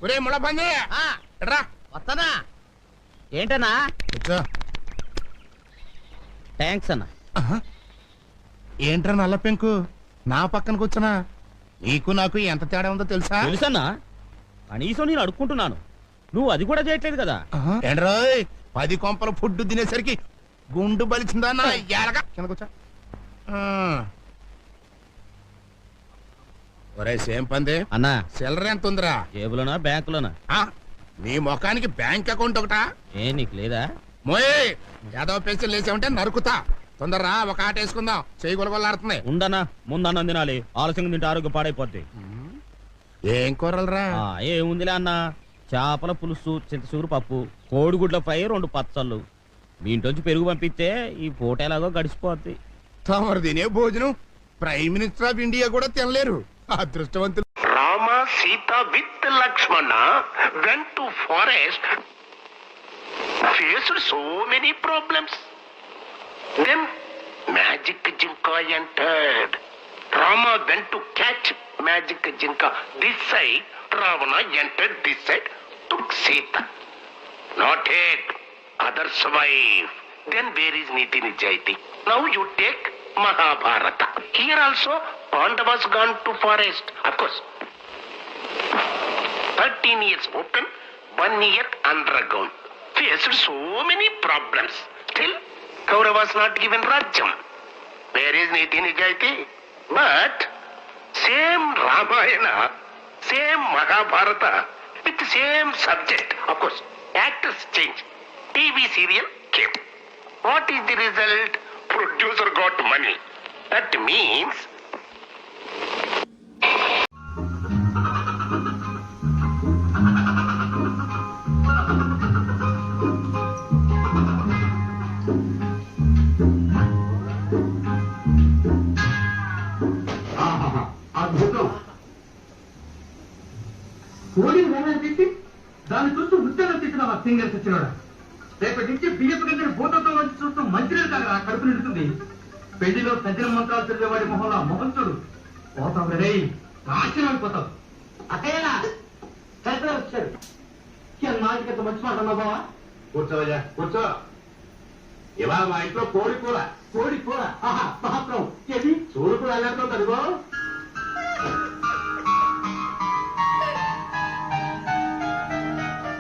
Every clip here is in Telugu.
ఒరే ముళ్ళపంది రా వస్తానా ఏంటన్నా కూర్చో. థ్యాంక్స్ అన్న. ఏంట్రా నల్ల పెంకు నా పక్కన కూర్చున్నా? నీకు నాకు ఎంత తేడా ఉందో తెలుసా? తెలుసన్నా, కనీసం నేను అడుక్కుంటున్నాను, నువ్వు అది కూడా చేయట్లేదు కదా. ఏంట్రోయ్ 10 కొంపల ఫుడ్ తినేసరికి గుండు బలిచిందా నా ఎలగా? కింద కూర్చో. ఒరే సేమ్ పంది అన్నా, సిల్లర ఎంత ఉందిరా? జేబులోనా బ్యాంకులోనా? నీ ముఖానికి బ్యాంక్ అకౌంట్ ఒకటా? ఏ నీకు లేదా? మోయ్ యాదవ పెన్సిల్ లేచామంటే నరుకుతా. తొందరరా ఒక ఆట వేసుకుందాం, చేయి గొలగొల్లాడుతున్నాయి. ఉండనా, ముందు అన్నం తినాలి, ఆలస్యంగా తింటే ఆరోగ్యం పాడైపోద్ది. ఏం కూరలరా? ఏముందిలే అన్న, చేపల పులుసు, చింతసూరు పప్పు, కోడిగుడ్ల ఫ్రై, 2 పచ్చళ్ళు. మీ ఇంట్లోంచి పెరుగు పంపిస్తే ఈ పూట ఎలాగో గడిచిపోద్ది. తమరు తినే భోజనం ప్రైమ్ మినిస్టర్ ఆఫ్ ఇండియా కూడా తినలేరు. అదృష్టవంతులు. Rama Sita with Lakshmana went to forest, faced so many problems. Then magic jinka entered. Rama went to catch magic jinka this side. Ravana entered this side, took Sita. Not yet, other's wife. Then where is Niti Nijayati? Now you take Mahabharata. Here also Pandavas gone to forest. Of course, 13 years open, 1 year underground. Faced so many problems. Still, Kauravas not given Rajyam. Where is Niti Nijayati? But same Ramayana, same Mahabharata, with same subject. Of course, actors change. TV serial came. What is the result? Producer got money. That means అద్భుతం. కోడిని బొమ్మలు తిట్టి దాన్ని చూస్తూ ఉద్యోగం తెచ్చిన సింగర్ తెచ్చినాడు. రేపటి నుంచి బియ్యపు గింజలు బోతతో వచ్చి చూస్తూ మంచినీళ్ళు తాగరా, కడుపు నిండుతుంది. పెళ్లిలో సజ్జన మంత్రాలు చదివేవాడి మొహంలో మొహం చూడు, పోతావు రే, నాశనం అయిపోతావు. అక్కయ్యనా కరెక్ట్గా వచ్చాడు. నాటికంత మంచి మాట అన్నా బావా? కూర్చోవయ్యా, కూర్చో. ఇవాళ మా ఇంట్లో కోడి కూర. కోడి కూర? ఆహా, మహాత్రం. ఏది చూడు కూడా వెళ్ళాడుతో కదుగో.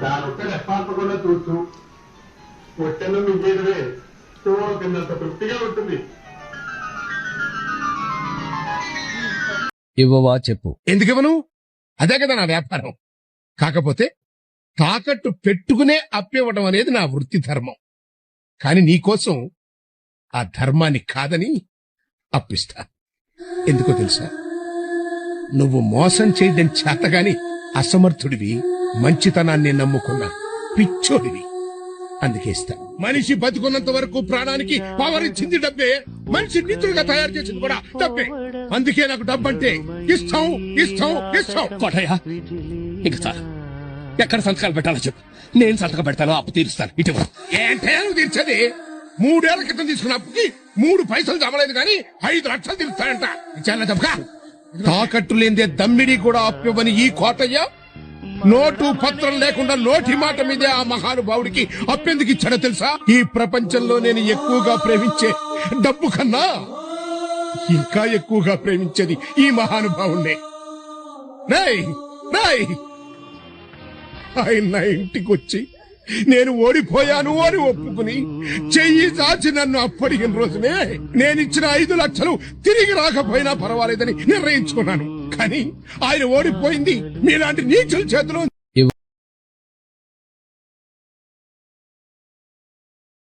దాని ఒక్క రెప్పాల్పకుండా చూస్తూ పొట్టెన్ను మింగేదివే చూడ కిందంత తృప్తిగా ఉంటుంది. ఇవ్వవా చెప్పు. ఎందుకు ఇవ్వను? అదే కదా నా వ్యాపారం. కాకపోతే తాకట్టు పెట్టుకునే అప్పివ్వడం అనేది నా వృత్తి ధర్మం. కాని నీకోసం ఆ ధర్మాన్ని కాదని అప్పిస్తా. ఎందుకో తెలుసా? నువ్వు మోసం చేయడం చేతగాని అసమర్థుడివి, మంచితనాన్ని నమ్ముకున్న పిచ్చోడివి. అందుకే ఇస్తా. మనిషి బతుకున్నంత వరకు ప్రాణానికి పవర్ ఇచ్చింది డబ్బే, మనిషి నిధులుగా తయారు చేసింది కూడా డబ్బే. అందుకే నాకు డబ్బంటే ఇస్తాం ఇస్తాం ఇస్తాం. కోటయ్య, ఇంక చాలు. ఎక్కడ సంతకాలు పెట్టాలో చెప్పు, నేను సంతకం పెడతాను, అప్పు తీరుస్తాను. ఇటు ఏంటే నువ్వు తీర్చది? 3 ఏళ్ల క్రితం తీసుకున్న అప్పుకి 3 పైసలు జమలేదు కానీ 5 లక్షలు తీరుస్తాడంట. చాలా చెప్పక తాకట్టు లేదే దమ్మిడి కూడా అప్పివ్వని ఈ కోటయ్య నోటు పత్రం లేకుండా నోటి మాట మీదే ఆ మహానుభావుడికి అప్పెందుకు ఇచ్చాడో తెలుసా? ఈ ప్రపంచంలో నేను ఎక్కువగా ప్రేమించే డబ్బు కన్నా ఇంకా ఎక్కువగా ప్రేమించేది ఈ మహానుభావుణ్ణే. రేయ్ రేయ్, ఆయన నా ఇంటికొచ్చి నేను ఓడిపోయాను అని ఒప్పుకుని చెయ్యి చాచి నన్ను అప్పడిగిన రోజునే నేనిచ్చిన 5 లక్షలు తిరిగి రాకపోయినా పర్వాలేదని నిర్ణయించుకున్నాను. కానీ ఆయన ఓడిపోయింది మీలాంటి నీచుల చేతిలో.